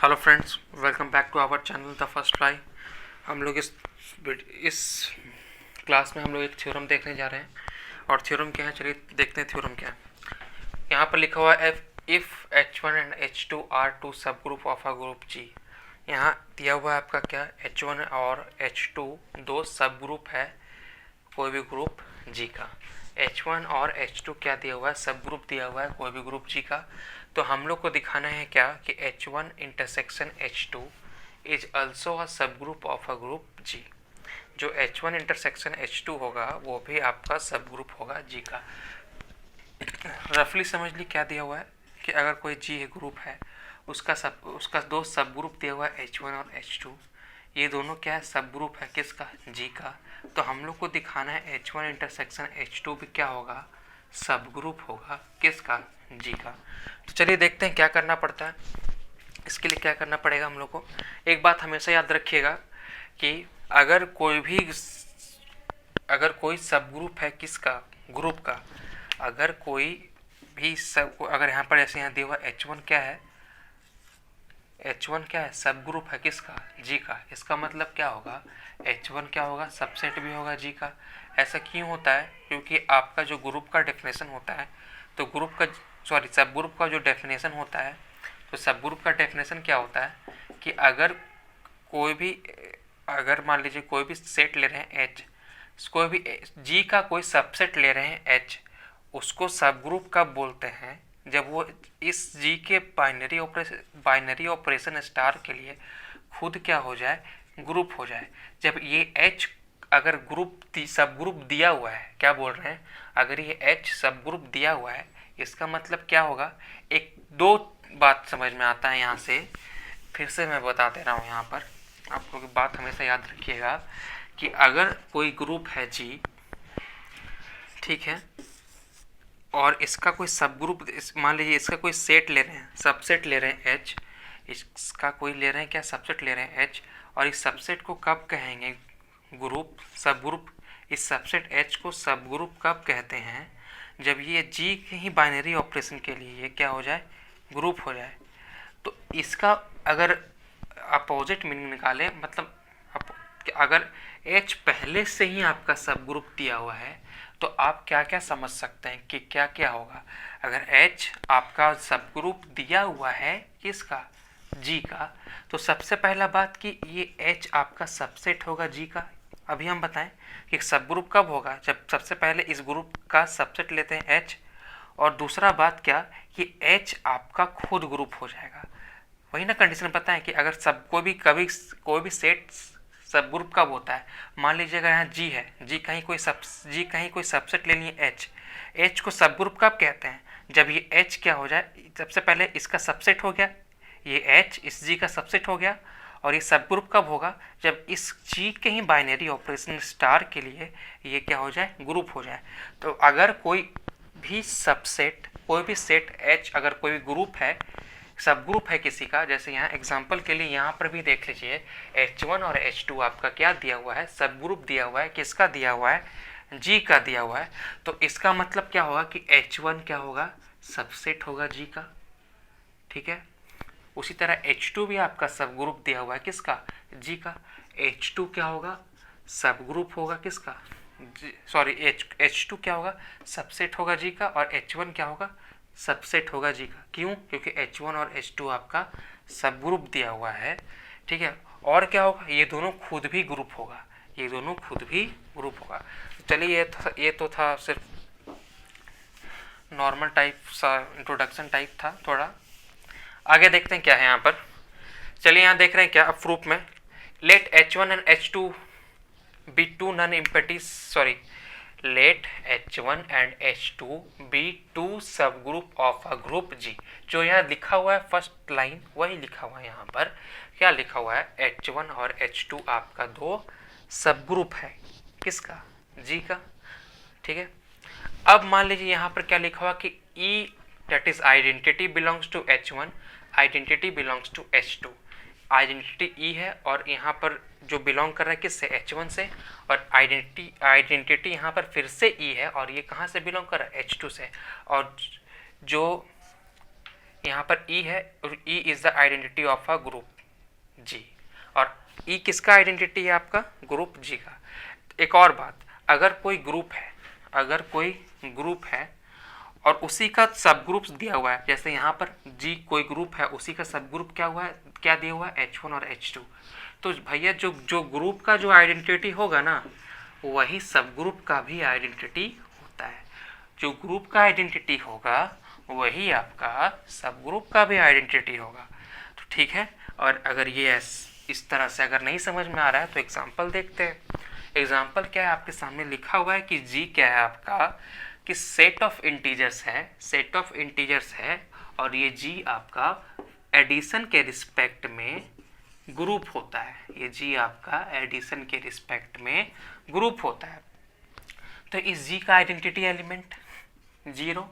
Hello friends, welcome back to our channel the first try. हम लोग इस class में हम लोग एक थ्योरम देखने जा रहे हैं। और थ्योरम क्या है, चलिए देखते हैं थ्योरम क्या है। यहाँ पर लिखा हुआ है if H1 and H2 are two सब group of a group G। यहाँ दिया हुआ है आपका क्या, H1 और H2 दो सब ग्रुप है कोई भी ग्रुप G का। H1 और H2 क्या दिया हुआ है, सब ग्रुप दिया हुआ है कोई भी ग्रुप G का। तो हम लोग को दिखाना है क्या कि H1 intersection H2 is also a सब group of a group G। जो H1 इंटरसेक्शन H2 होगा वो भी आपका सब ग्रुप होगा G का। रफली समझ ली क्या दिया हुआ है कि अगर कोई G ग्रुप है उसका दो सब ग्रुप दिया हुआ है H1 और H2। ये दोनों क्या है, सब ग्रुप है किसका, G का। तो हम लोग को दिखाना है H1 इंटरसेक्शन H2 भी क्या होगा, सब ग्रुप होगा किसका, G का। तो चलिए देखते हैं क्या करना पड़ता है। इसके लिए क्या करना पड़ेगा हम लोग को, एक बात हमेशा याद रखिएगा कि अगर कोई सब ग्रुप है किसका, ग्रुप का, अगर कोई भी सब, अगर यहाँ पर ऐसे यहाँ दिया हुआ H1 क्या है, H1 क्या है, सब ग्रुप है किसका, G का। इसका मतलब क्या होगा, H1 क्या होगा, सबसेट भी होगा G का। ऐसा क्यों होता है, क्योंकि आपका जो ग्रुप का डेफिनेशन होता है, तो सब ग्रुप का जो डेफिनेशन होता है, तो सब ग्रुप का डेफिनेशन क्या होता है कि अगर मान लीजिए कोई भी सेट ले रहे हैं H, कोई भी G का कोई सबसेट ले रहे हैं H, उसको सब ग्रुप कब बोलते हैं, जब वो इस G के बाइनरी ऑपरेशन स्टार के लिए खुद क्या हो जाए, ग्रुप हो जाए। जब ये H अगर सब ग्रुप दिया हुआ है, क्या बोल रहे हैं, अगर ये H सब ग्रुप दिया हुआ है, इसका मतलब क्या होगा, एक दो बात समझ में आता है। यहाँ से फिर से मैं बता दे रहा हूँ, यहाँ पर आप लोग बात हमेशा याद रखिएगा कि अगर कोई ग्रुप है G, ठीक है, और इसका कोई सब ग्रुप, मान लीजिए इसका कोई सेट ले रहे हैं, सबसेट ले रहे हैं H, इसका कोई ले रहे हैं क्या, सबसेट ले रहे हैं H, और इस सबसेट को कब कहेंगे, ग्रुप, सब ग्रुप। इस सबसेट H को सब ग्रुप कब कहते हैं, जब ये G के ही बाइनरी ऑपरेशन के लिए ये क्या हो जाए, ग्रुप हो जाए। तो इसका अगर अपोजिट मीनिंग निकालें, मतलब अगर H पहले से ही आपका सब ग्रुप दिया हुआ है, तो आप क्या क्या समझ सकते हैं कि क्या क्या होगा। अगर H आपका सब ग्रुप दिया हुआ है किसका, G का, तो सबसे पहला बात कि ये H आपका सबसेट होगा G का। अभी हम बताएं कि सब ग्रुप कब होगा, जब सबसे पहले इस ग्रुप का सबसेट लेते हैं H, और दूसरा बात क्या कि H आपका खुद ग्रुप हो जाएगा। वही ना कंडीशन पता है कि अगर सब कोई भी सेट सब ग्रुप कब होता है, मान लीजिए अगर यहाँ G है, G कहीं कोई सबसेट ले लिए H को सब ग्रुप कब कहते हैं, जब ये H क्या हो जाए, सबसे पहले इसका सबसेट हो गया, ये H इस G का सबसेट हो गया। और ये सब ग्रुप कब होगा, जब इस G के ही बाइनरी ऑपरेशन स्टार के लिए ये क्या हो जाए, ग्रुप हो जाए। तो अगर कोई भी सबसेट, कोई भी सेट H अगर कोई भी ग्रुप है, सब ग्रुप है किसी का, जैसे यहाँ एग्जांपल के लिए यहाँ पर भी देख लीजिए, H1 और H2 आपका क्या दिया हुआ है, सब ग्रुप दिया हुआ है, किसका दिया हुआ है, G का दिया हुआ है। तो इसका मतलब क्या होगा कि H1 क्या होगा, सबसेट होगा G का, ठीक है। उसी तरह H2 भी आपका सब ग्रुप दिया हुआ है किसका, G का। H2 क्या होगा, सब ग्रुप होगा किसका, H2 क्या होगा, सबसेट होगा G का, और H1 क्या होगा, सबसेट होगा G का। क्यों, क्योंकि H1 और H2 आपका सब ग्रुप दिया हुआ है, ठीक है। और क्या होगा, ये दोनों खुद भी ग्रुप होगा, ये दोनों खुद भी ग्रुप होगा। चलिए ये तो था सिर्फ नॉर्मल टाइप सा इंट्रोडक्शन टाइप था थोड़ा। आगे देखते हैं क्या है यहाँ पर। चलिए यहाँ देख रहे हैं क्या, अब प्रूफ में let H1 and H2 be two non empties let H1 and H2 be two subgroup of a group G। जो यहाँ लिखा हुआ है फर्स्ट लाइन वही लिखा हुआ है, यहाँ पर क्या लिखा हुआ है, H1 और H2 आपका दो सब ग्रुप है किसका, G का, ठीक है। अब मान लीजिए यहाँ पर क्या लिखा हुआ कि E that is identity belongs to H1, identity belongs to H2। Identity E है और यहाँ पर जो बिलोंग कर रहा है किससे, H1 से, और आइडेंटिटी यहाँ पर फिर से E है और ये कहाँ से बिलोंग कर रहा है, H2 से। और जो यहाँ पर ई है और e is the identity of a group G, और ई किसका आइडेंटिटी है? आपका ग्रुप जी का। एक और बात, अगर कोई ग्रुप है और उसी का सब ग्रुप्स दिया हुआ है, जैसे यहाँ पर जी कोई ग्रुप है, उसी का सब ग्रुप क्या दिया हुआ है? H1 और H2। तो भैया जो ग्रुप का जो आइडेंटिटी होगा ना, वही सब ग्रुप का भी आइडेंटिटी होता है। जो ग्रुप का आइडेंटिटी होगा वही आपका सब ग्रुप का भी आइडेंटिटी होगा। तो ठीक है, और अगर ये इस तरह से अगर नहीं समझ में आ रहा है तो एग्जाम्पल देखते हैं। एग्जाम्पल क्या है? आपके सामने लिखा हुआ है कि जी क्या है आपका, कि सेट ऑफ इंटीजर्स है, और ये जी आपका एडिशन के रिस्पेक्ट में ग्रुप होता है। ये जी आपका एडिशन के रिस्पेक्ट में ग्रुप होता है। तो इस जी का आइडेंटिटी एलिमेंट 0।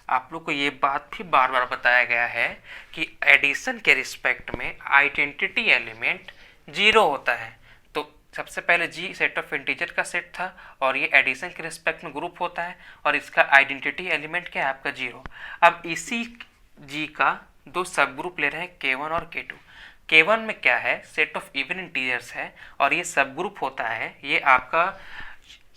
आप लोग को ये बात भी बार बार बताया गया है कि एडिशन के रिस्पेक्ट में आइडेंटिटी एलिमेंट 0 होता है। तो सबसे पहले जी सेट ऑफ इंटीजर का सेट था, और ये एडिशन के रिस्पेक्ट में ग्रुप होता है, और इसका आइडेंटिटी एलिमेंट क्या है? आपका 0। अब इसी जी का दो सब ग्रुप ले रहे हैं, K1 और K2। K1 में क्या है? सेट ऑफ इवन इंटीजर्स है, और ये सब ग्रुप होता है। ये आपका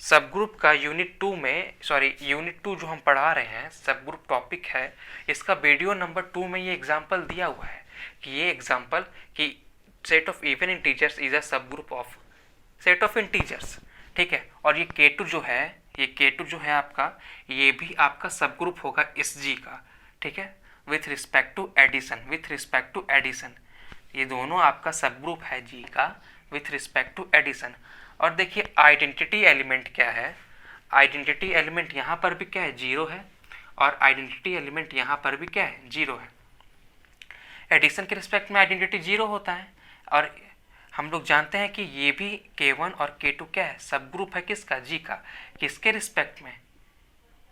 सब ग्रुप का यूनिट 2 जो हम पढ़ा रहे हैं, सब ग्रुप टॉपिक है, इसका वीडियो नंबर 2 में ये एग्जांपल दिया हुआ है कि ये एग्जांपल कि set of even integers is a सब group of set of integers. ठीक है, और ये K2 जो है आपका, ये भी आपका सब ग्रुप होगा इस जी का। ठीक है, विथ रिस्पेक्ट टू एडिशन, ये दोनों आपका सब ग्रुप है जी का विथ रिस्पेक्ट टू एडिशन। और देखिए आइडेंटिटी एलिमेंट क्या है? आइडेंटिटी एलिमेंट यहाँ पर भी क्या है? 0 है, और आइडेंटिटी एलिमेंट यहाँ पर भी क्या है? 0 है। एडिशन के रिस्पेक्ट में आइडेंटिटी 0 होता है, और हम लोग जानते हैं कि ये भी K1 और K2 क्या है? सब ग्रुप है किसका? जी का। किसके रिस्पेक्ट में?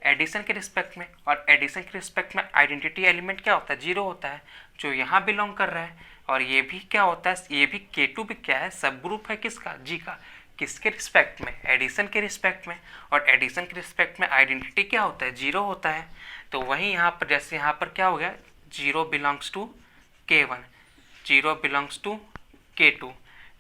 एडिशन के रिस्पेक्ट में। और एडिशन के रिस्पेक्ट में आइडेंटिटी एलिमेंट क्या होता है? 0 होता है, जो यहाँ बिलोंग कर रहा है। और ये भी क्या होता है? ये भी K2 भी क्या है? सब ग्रुप है किसका? जी का। किसके रिस्पेक्ट में? एडिशन के रिस्पेक्ट में। और एडिशन के रिस्पेक्ट में आइडेंटिटी क्या होता है? 0 होता है। तो वहीं यहाँ पर जैसे यहाँ पर क्या हो गया? 0 belongs to K1, 0 belongs to K2,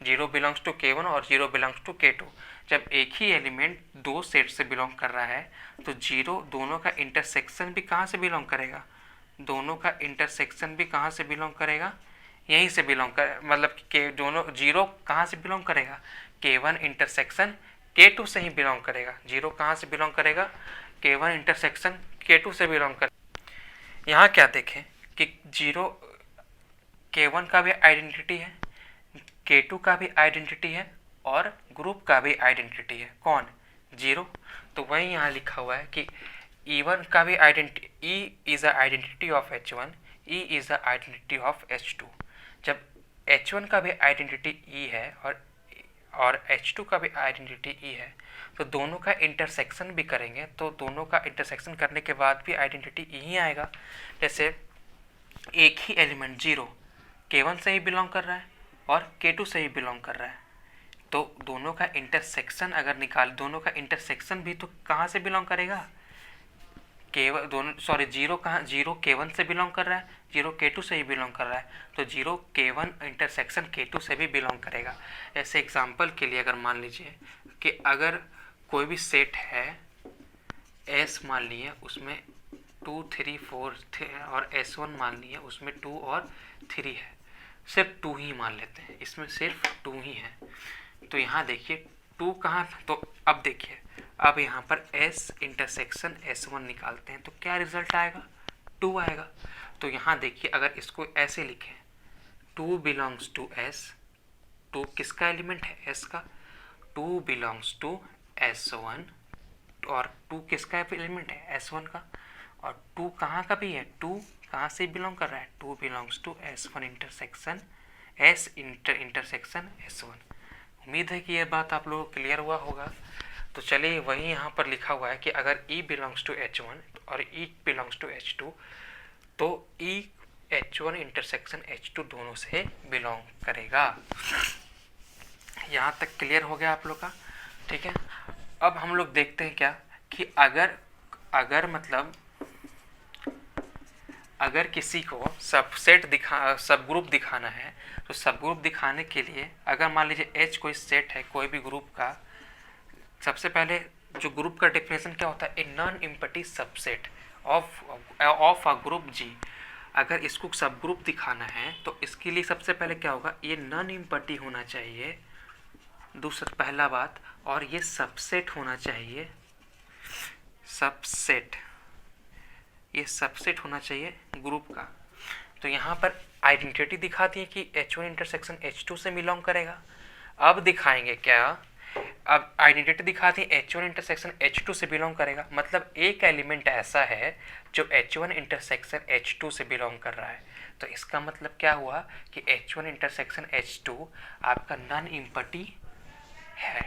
0 belongs to K1 और 0 बिलोंग्स टू K2। जब एक ही एलिमेंट दो सेट से बिलोंग कर रहा है तो 0 दोनों का इंटरसेक्शन भी कहाँ से बिलोंग करेगा? दोनों का इंटरसेक्शन भी कहाँ से बिलोंग करेगा? यहीं से बिलोंग कर, मतलब कि दोनों 0 कहाँ से बिलोंग करेगा? K1 इंटरसेक्शन K2 से ही बिलोंग करेगा। 0 कहाँ से बिलोंग करेगा? K1 इंटरसेक्शन K2 से बिलोंग कर। यहाँ क्या देखें कि 0 K1 का भी आइडेंटिटी है, K2 का भी आइडेंटिटी है, और ग्रुप का भी आइडेंटिटी है। कौन? 0। तो वही यहाँ लिखा हुआ है कि E1 का भी identity, E is a identity of H1, E is a identity of H2। जब H1 का भी आइडेंटिटी E है और H2 का भी आइडेंटिटी E है, तो दोनों का इंटरसेक्शन भी करेंगे, तो दोनों का इंटरसेक्शन करने के बाद भी आइडेंटिटी E ही आएगा। जैसे एक ही एलिमेंट 0 K1 से ही बिलोंग कर रहा है और K2 से ही बिलोंग कर रहा है, तो दोनों का इंटरसेक्शन अगर निकाल, दोनों का इंटरसेक्शन भी तो कहाँ से बिलोंग करेगा? जीरो K1 से बिलोंग कर रहा है, 0 K2 से ही बिलोंग कर रहा है, तो 0 K1 इंटरसेक्शन K2 से भी बिलोंग करेगा। ऐसे एग्जांपल के लिए अगर मान लीजिए कि अगर कोई भी सेट है S मान लिए, उसमें 2 3 4 और S1 मान लिए उसमें 2 और 3 है, सिर्फ 2 ही मान लेते हैं, इसमें सिर्फ 2 ही है। तो यहाँ देखिए 2 कहाँ, तो अब देखिए अब यहाँ पर S इंटरसेक्शन S1 निकालते हैं तो क्या रिजल्ट आएगा? 2 आएगा। तो यहाँ देखिए अगर इसको ऐसे लिखें, 2 बिलोंग्स टू S, 2 किसका एलिमेंट है? S का। 2 बिलोंग्स टू S1, और 2 किसका एलिमेंट है? S1 का। और 2 कहाँ का भी है? 2 कहाँ से बिलोंग कर रहा है? 2 belongs to S1 intersection intersection S1। उम्मीद है कि यह बात आप लोगों को क्लियर हुआ होगा। तो चलिए वही यहाँ पर लिखा हुआ है कि अगर E बिलोंग्स टू H1 और E बिलोंग्स टू H2, तो E H1 इंटरसेक्शन H2 दोनों से बिलोंग करेगा। यहाँ तक क्लियर हो गया आप लोग का? ठीक है, अब हम लोग देखते हैं क्या कि अगर मतलब अगर किसी को सब ग्रुप दिखाना है तो सब ग्रुप दिखाने के लिए अगर मान लीजिए H कोई सेट है कोई भी ग्रुप का, सबसे पहले जो ग्रुप का डेफिनेशन क्या होता है, a non empty subset of a group G। अगर इसको सब ग्रुप दिखाना है तो इसके लिए सबसे पहले क्या होगा, ये नॉन एम्प्टी होना चाहिए, दूसरा पहला बात, और ये सबसेट होना चाहिए, सबसेट, ये सबसेट होना चाहिए ग्रुप का। तो यहाँ पर आइडेंटिटी दिखाती है कि H1 इंटरसेक्शन H2 से बिलोंग करेगा। अब दिखाएंगे क्या, अब आइडेंटिटी दिखाती है H1 इंटरसेक्शन H2 से बिलोंग करेगा, मतलब एक एलिमेंट ऐसा है जो H1 इंटरसेक्शन H2 से बिलोंग कर रहा है। तो इसका मतलब क्या हुआ कि H1 इंटरसेक्शन H2 आपका नॉन एम्प्टी है।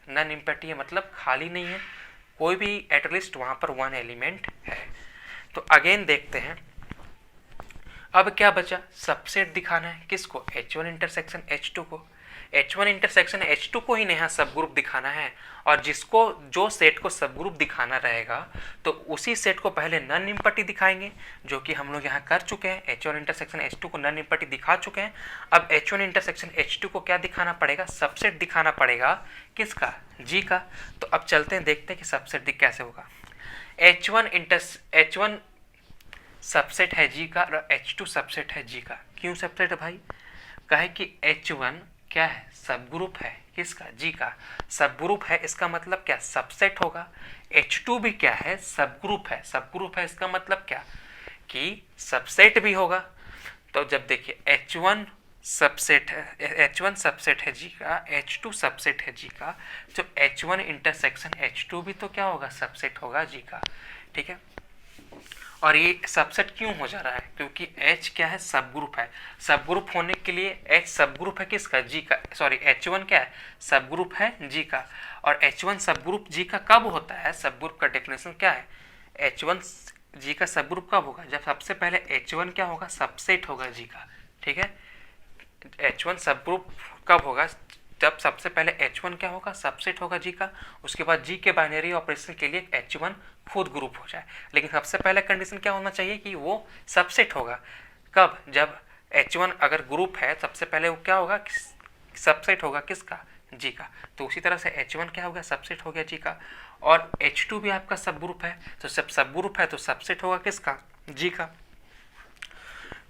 नॉन एम्प्टी है मतलब खाली नहीं है, कोई भी एटलीस्ट वहाँ पर वन एलिमेंट है। तो अगेन देखते हैं, अब क्या बचा, सबसेट दिखाना है किसको, H1 इंटरसेक्शन H2 को। H1 इंटरसेक्शन H2 को ही नया सब ग्रुप दिखाना है, और जिसको जो सेट को सब ग्रुप दिखाना रहेगा तो उसी सेट को पहले नॉन एम्प्टी दिखाएंगे, जो कि हम लोग यहाँ कर चुके हैं। H1 इंटरसेक्शन H2 को नॉन एम्प्टी दिखा चुके हैं। अब H1 इंटरसेक्शन H2 को क्या दिखाना पड़ेगा, सबसेट दिखाना पड़ेगा, किसका, G का। तो अब चलते हैं देखते हैं कि सबसेट कैसे होगा। H1 सबसेट है G का और H2 सबसेट है G का। क्यों सबसेट है भाई, कहे कि H1 क्या है, सब ग्रुप है, किसका, G का। सब ग्रुप है इसका मतलब क्या, सबसेट होगा। H2 भी क्या है, सब ग्रुप है। सब ग्रुप है इसका मतलब क्या, कि सबसेट भी होगा। तो जब देखिए H1 सबसेट है G का, H2 सबसेट है G का, तो H1 इंटरसेक्शन H2 भी तो क्या होगा, सबसेट होगा G का। ठीक है, और ये सबसेट क्यों हो जा रहा है, क्योंकि H क्या है, सब ग्रुप है। सब ग्रुप होने के लिए H सब ग्रुप है किसका, G का, सॉरी H1 क्या है, सब ग्रुप है G का। और H1 सब ग्रुप G का कब होता है, सब ग्रुप का डेफिनेशन क्या है, H1 G का सब ग्रुप कब होगा, जब सबसे पहले H1 क्या होगा, सबसेट होगा G का। ठीक है, H1 सब ग्रुप कब होगा, जब सबसे पहले H1 क्या होगा, सबसेट होगा G का। उसके बाद G के बाइनरी ऑपरेशन के लिए H1 खुद ग्रुप हो जाए, लेकिन सबसे पहले कंडीशन क्या होना चाहिए कि वो सबसेट होगा। कब, जब H1 अगर ग्रुप है सबसे पहले वो क्या होगा, सबसेट होगा किसका, G का। तो उसी तरह से H1 क्या हो गया, सबसेट हो गया G का। और H2 भी आपका सब ग्रुप है, तो सब ग्रुप है तो सबसेट होगा किसका, G का।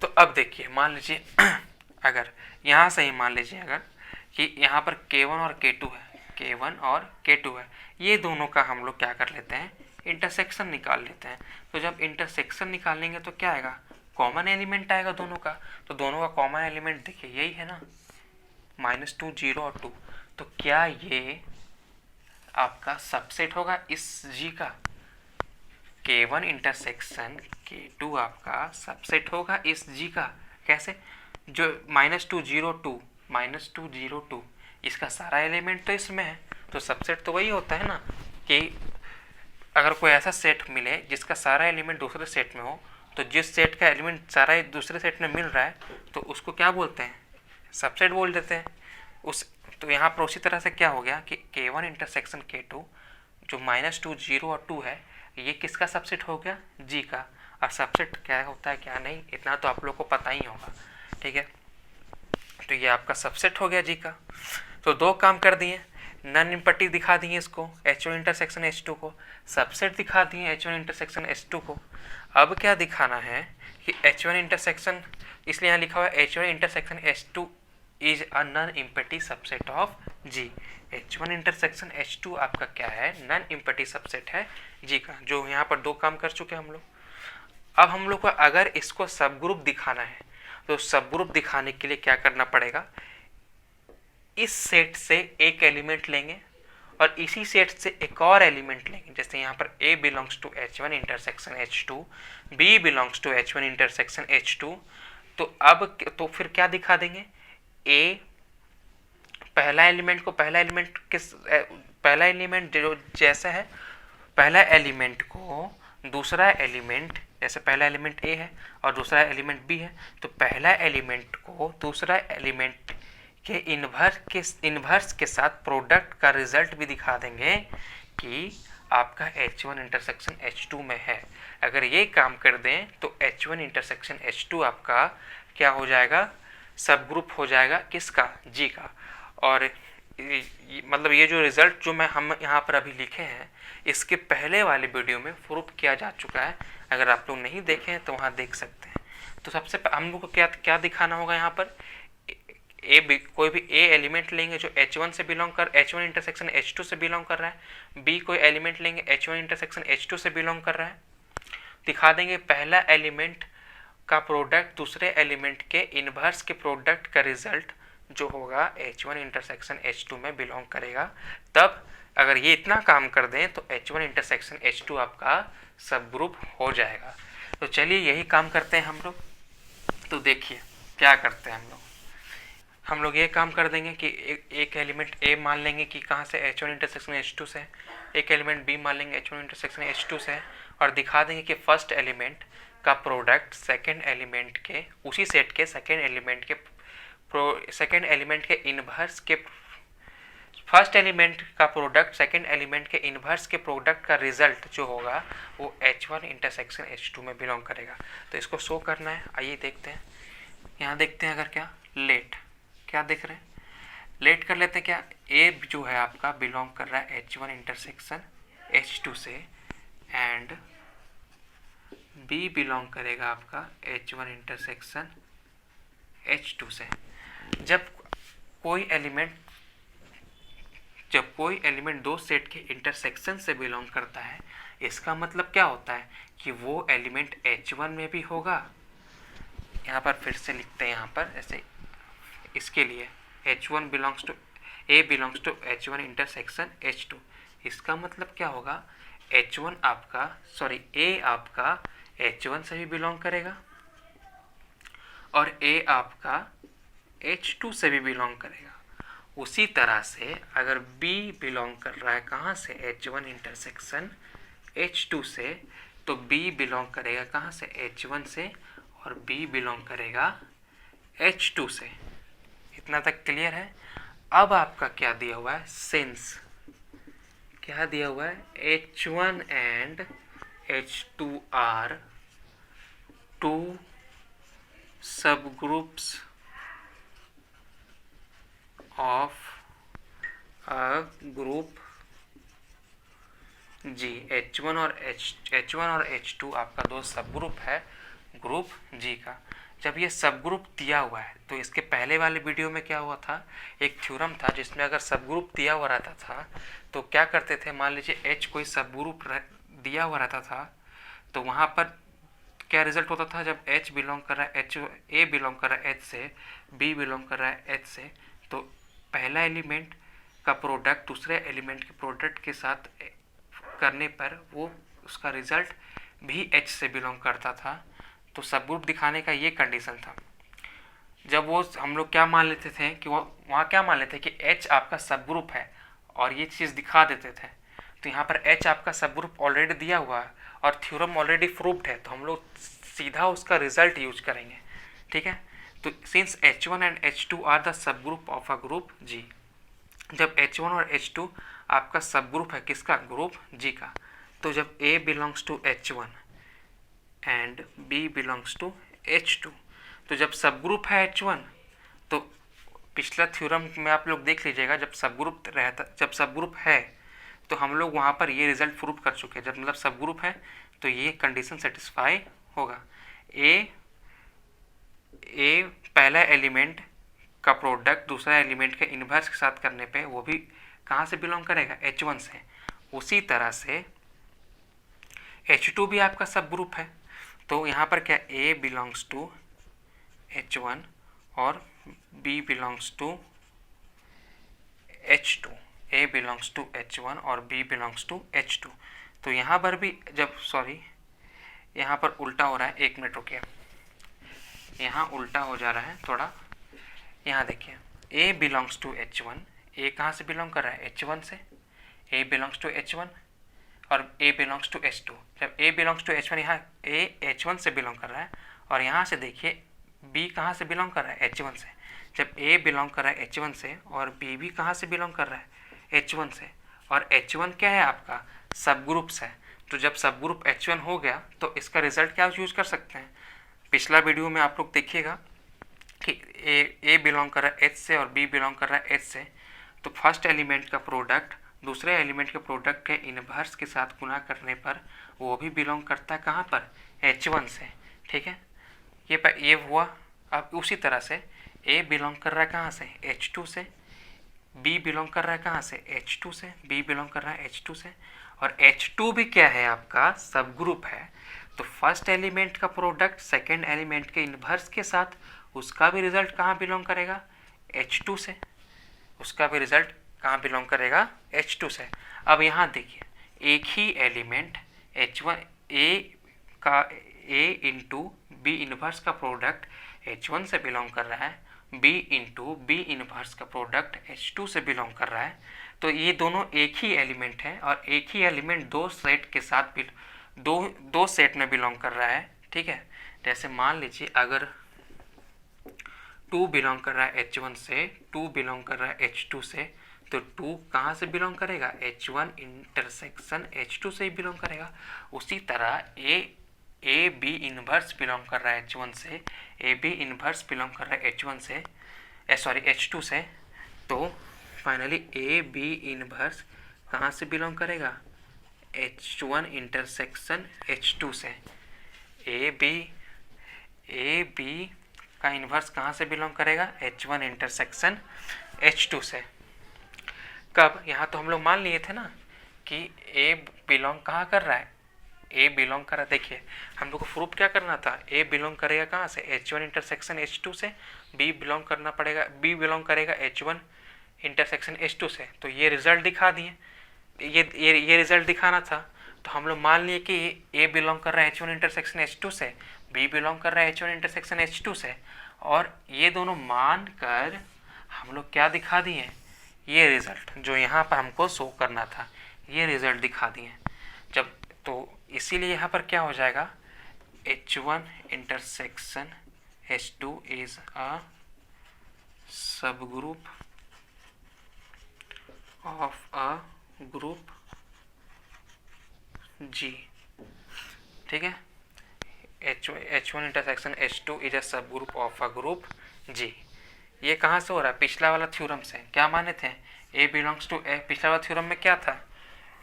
तो अब देखिए, मान लीजिए अगर यहाँ से ही मान लीजिए अगर कि यहाँ पर K1 और K2 है, K1 और K2 है, ये दोनों का हम लोग क्या कर लेते हैं, इंटरसेक्शन निकाल लेते हैं। तो जब इंटरसेक्शन निकालेंगे तो क्या आएगा, कॉमन एलिमेंट आएगा दोनों का। तो दोनों का कॉमन एलिमेंट देखिए यही है ना, -2 0 और 2। तो क्या ये आपका सबसेट होगा इस G का, K1 इंटरसेक्शन K2 आपका सबसेट होगा इस G का। कैसे, जो -2 0 2 इसका सारा एलिमेंट तो इसमें है, तो सबसेट तो वही होता है ना, कि अगर कोई ऐसा सेट मिले जिसका सारा एलिमेंट दूसरे सेट में हो, तो जिस सेट का एलिमेंट सारा दूसरे सेट में मिल रहा है तो उसको क्या बोलते हैं, सबसेट बोल देते हैं उस। तो यहाँ पर उसी तरह से क्या हो गया कि K1 इंटरसेक्शन K2 जो -2 0 और 2 है, ये किसका सबसेट हो गया, G का। और सबसेट क्या होता है क्या नहीं, इतना तो आप लोग को पता ही होगा। ठीक है, तो ये आपका सबसेट हो गया G का। तो दो काम कर दिए, नॉन एम्प्टी दिखा दिए इसको H1 इंटरसेक्शन H2 को, सबसेट दिखा दिए H1 इंटरसेक्शन H2 को। अब क्या दिखाना है कि H1 इंटरसेक्शन, इसलिए यहाँ लिखा हुआ है H1 intersection H2 is a non empty subset of G। H1 intersection H2 आपका क्या है, नॉन एम्प्टी सबसेट है G का। जो यहाँ पर दो काम कर चुके हम लोग। अब हम लोग को अगर इसको सब ग्रुप दिखाना है तो सब ग्रुप दिखाने के लिए क्या करना पड़ेगा, इस सेट से एक एलिमेंट लेंगे और इसी सेट से एक और एलिमेंट लेंगे। जैसे यहाँ पर A belongs to H1 intersection H2, B belongs to H1 intersection H2। तो अब तो फिर क्या दिखा देंगे, A पहला एलिमेंट को, पहला एलिमेंट जो जैसा है, पहला एलिमेंट को दूसरा एलिमेंट, जैसे पहला एलिमेंट A है और दूसरा एलिमेंट B है, तो पहला एलिमेंट को दूसरा एलिमेंट के इन्वर्स के साथ प्रोडक्ट का रिजल्ट भी दिखा देंगे कि आपका H1 इंटरसेक्शन H2 में है। अगर ये काम कर दें तो H1 इंटरसेक्शन H2 आपका क्या हो जाएगा, सब ग्रुप हो जाएगा किसका, G का। और मतलब ये जो रिजल्ट जो हम यहाँ पर अभी लिखे हैं इसके पहले वाले वीडियो में प्रूफ किया जा चुका है। अगर आप लोग नहीं देखे हैं तो वहाँ देख सकते हैं। तो सबसे हम लोग को क्या क्या दिखाना होगा यहाँ पर, कोई भी ए एलिमेंट लेंगे जो H1 से बिलोंग कर H1 इंटरसेक्शन H2 से बिलोंग कर रहा है, बी कोई एलिमेंट लेंगे H1 इंटरसेक्शन H2 से बिलोंग कर रहा है, दिखा देंगे पहला एलिमेंट का प्रोडक्ट दूसरे एलिमेंट के इनवर्स के प्रोडक्ट का रिजल्ट जो होगा H1 इंटरसेक्शन H2 में बिलोंग करेगा। तब अगर ये इतना काम कर दें तो H1 इंटरसेक्शन H2 आपका सब ग्रुप हो जाएगा। तो चलिए यही काम करते हैं हम लोग। तो देखिए क्या करते हैं हम लोग ये काम कर देंगे कि एक एलिमेंट A मान लेंगे कि कहाँ से H1 इंटरसेक्शन H2 से, एक एलिमेंट B मान लेंगे H1 इंटरसेक्शन H2 से, और दिखा देंगे कि फर्स्ट एलिमेंट का प्रोडक्ट सेकंड एलिमेंट के उसी सेट के सेकंड एलिमेंट के इनवर्स के, फर्स्ट एलिमेंट का प्रोडक्ट सेकंड एलिमेंट के इनवर्स के प्रोडक्ट का रिजल्ट जो होगा वो H1 इंटरसेक्शन H2 में बिलोंग करेगा। तो इसको शो करना है, आइए देखते हैं। यहाँ देखते हैं अगर क्या लेट, क्या देख रहे हैं, लेट कर लेते हैं। क्या ए जो है आपका बिलोंग कर रहा है H1 इंटरसेक्शन H2 से, एंड बी बिलोंग करेगा आपका H1 इंटरसेक्शन H2 से। जब कोई एलिमेंट दो सेट के इंटरसेक्शन से बिलोंग करता है, इसका मतलब क्या होता है कि वो एलिमेंट H1 में भी होगा। यहाँ पर फिर से लिखते हैं, यहाँ पर ऐसे इसके लिए H1 belongs to A belongs to H1 intersection H2। इसका मतलब क्या होगा, A आपका H1 से भी बिलोंग करेगा और A आपका H2 से भी बिलोंग करेगा। उसी तरह से अगर B बिलोंग कर रहा है कहाँ से, H1 इंटरसेक्शन H2 से, तो B बिलोंग करेगा कहाँ से, H1 से, और B बिलोंग करेगा H2 से। इतना तक क्लियर है। अब आपका क्या दिया हुआ है, सिंस क्या दिया हुआ है, H1 and H2 are two subgroups of a group G। H1 और H2 आपका दो सब ग्रुप है ग्रुप G का। जब ये सब ग्रुप दिया हुआ है तो इसके पहले वाले वीडियो में क्या हुआ था, एक थ्योरम था जिसमें अगर सब ग्रुप दिया हुआ रहता था तो क्या करते थे, मान लीजिए H कोई सब ग्रुप दिया हुआ रहता था तो वहाँ पर क्या रिजल्ट होता था, जब H बिलोंग कर रहा है A बिलोंग कर रहा है H से, B बिलोंग कर रहा है H से, तो पहला एलिमेंट का प्रोडक्ट दूसरे एलिमेंट के प्रोडक्ट के साथ करने पर वो उसका रिजल्ट भी H से बिलोंग करता था। तो सब ग्रुप दिखाने का ये कंडीशन था। जब वो हम लोग क्या मान लेते थे कि वहाँ क्या मान लेते कि H आपका सब ग्रुप है और ये चीज़ दिखा देते थे। तो यहाँ पर H आपका सब ग्रुप ऑलरेडी दिया हुआ है और थ्योरम ऑलरेडी प्रूव्ड है, तो हम लोग सीधा उसका रिजल्ट यूज करेंगे। ठीक है, तो since H1 and H2 are the sub group of a group G। जब H1 और H2 आपका सब ग्रुप है किसका, ग्रुप G का, तो जब A belongs to H1 and B belongs to H2, तो जब सब ग्रुप है H1, तो पिछला थ्योरम में आप लोग देख लीजिएगा, जब सब ग्रुप है तो हम लोग वहाँ पर ये रिजल्ट प्रूव कर चुके हैं। जब मतलब सब ग्रुप है तो ये कंडीशन सेटिस्फाई होगा। ए पहला एलिमेंट का प्रोडक्ट दूसरा एलिमेंट के इनवर्स के साथ करने पे वो भी कहाँ से बिलोंग करेगा, H1 से। उसी तरह से H2 भी आपका सब ग्रुप है, तो यहाँ पर क्या A बिलोंग्स टू H1 और B belongs to H2, A belongs to H1 और B बिलोंग्स टू H2। तो यहाँ पर भी यहाँ पर उल्टा हो रहा है, एक मिनट रुकिए, यहाँ उल्टा हो जा रहा है थोड़ा। यहाँ देखिए A belongs to H1, A कहाँ से बिलोंग कर रहा है, H1 से, A बिलोंग्स टू H1 और A बिलोंग्स टू H2। जब A बिलोंग्स टू H1, यहाँ A H1 से बिलोंग कर रहा है, और यहाँ से देखिए B कहाँ से बिलोंग कर रहा है, H1 से। जब A बिलोंग कर रहा है H1 से और B भी कहाँ से बिलोंग कर रहा है, H1 से, और H1 क्या है आपका सब ग्रुप्स है। तो जब सब ग्रुप H1 हो गया तो इसका रिजल्ट क्या यूज कर सकते हैं, पिछला वीडियो में आप लोग देखिएगा कि ए बिलोंग कर रहा है H से और B बिलोंग कर रहा है H से, तो फर्स्ट एलिमेंट का प्रोडक्ट दूसरे एलिमेंट के प्रोडक्ट के इनवर्स के साथ गुना करने पर वो भी बिलोंग करता है कहाँ पर, H1 से। ठीक है, ये हुआ। अब उसी तरह से A बिलोंग कर रहा है कहाँ से, H2 से, B बिलोंग कर रहा है कहाँ से, H2 से, B बिलोंग कर रहा है H2 से, और H2 भी क्या है आपका सब ग्रुप है। तो फर्स्ट एलिमेंट का प्रोडक्ट सेकेंड एलिमेंट के इन्वर्स के साथ, उसका भी रिजल्ट कहाँ बिलोंग करेगा, H2 से, उसका भी रिजल्ट कहाँ बिलोंग करेगा, H2 से। अब यहाँ देखिए एक ही element H1 A into B inverse का प्रोडक्ट H1 से बिलोंग कर रहा है, B इंटू बी इनवर्स का प्रोडक्ट H2 से बिलोंग कर रहा है। तो ये दोनों एक ही एलिमेंट है और एक ही एलिमेंट दो सेट के साथ दो सेट में बिलोंग कर रहा है। ठीक है, जैसे मान लीजिए अगर 2 बिलोंग कर रहा है H1 से, 2 बिलोंग कर रहा है H2 से, तो 2 कहाँ से बिलोंग करेगा, H1 इंटरसेक्शन H2 से ही बिलोंग करेगा। उसी तरह ए बी इनवर्स बिलोंग कर रहा है H1 से, ए बी इनवर्स बिलोंग कर रहा है H1 से, H2 से, तो फाइनली ए बी इनवर्स कहाँ से बिलोंग करेगा, H1 इंटरसेक्शन H2 से। ए बी का इन्वर्स कहाँ से बिलोंग करेगा, H1 इंटरसेक्शन H2 से। कब, यहाँ तो हम लोग मान लिए थे ना कि A बिलोंग कहाँ कर रहा है, A बिलोंग कर रहा है। देखिए हम लोग को प्रूफ क्या करना था, A बिलोंग करेगा कहाँ से, H1 इंटरसेक्शन H2 से, B बिलोंग करेगा H1 इंटरसेक्शन H2 से। तो ये रिजल्ट दिखा दिए, ये रिजल्ट दिखाना था। तो हम लोग मान लिए कि A बिलोंग कर रहा है H1 इंटरसेक्शन H2 से, B बिलोंग कर रहा है H1 इंटरसेक्शन H2 से, और ये दोनों मान कर हम लोग क्या दिखा दिए, ये रिजल्ट जो यहाँ पर हमको शो करना था, ये रिजल्ट दिखा दिए। जब तो इसीलिए यहाँ पर क्या हो जाएगा, H1 intersection H2 is a सब group of a group G। ठीक है, H1 intersection H2 is a सब group of a group G। ये कहाँ से हो रहा है, पिछला वाला थ्योरम से। क्या माने थे, A बिलोंग्स टू A। पिछला वाला थ्योरम में क्या था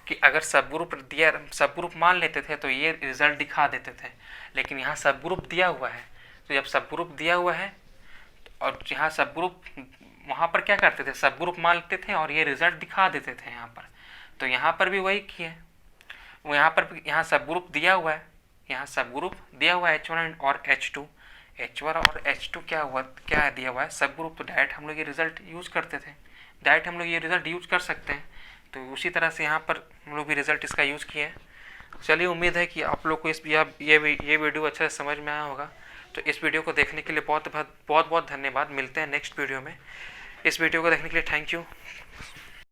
कि अगर सब ग्रुप मान लेते थे तो ये रिजल्ट दिखा देते थे, लेकिन यहाँ सब ग्रुप दिया हुआ है। तो जब सब ग्रुप दिया हुआ है और यहाँ सब ग्रुप, वहाँ पर क्या करते थे, सब ग्रुप मान लेते थे और ये रिजल्ट दिखा देते थे यहाँ पर। तो यहाँ पर भी वही किए, वो यहाँ सब ग्रुप दिया हुआ है, यहाँ सब ग्रुप दिया हुआ है H1 और H2 और H2 क्या दिया हुआ है, सब ग्रुप। तो डायरेक्ट हम लोग ये रिजल्ट यूज़ करते थे, डायरेक्ट हम लोग ये रिजल्ट यूज़ कर सकते हैं। तो उसी तरह से यहाँ पर हम लोग भी रिजल्ट इसका यूज़ किए हैं। चलिए, उम्मीद है कि आप लोग को ये वीडियो अच्छे से समझ में आया होगा। तो इस वीडियो को देखने के लिए बहुत बहुत धन्यवाद। मिलते हैं नेक्स्ट वीडियो में। इस वीडियो को देखने के लिए थैंक यू।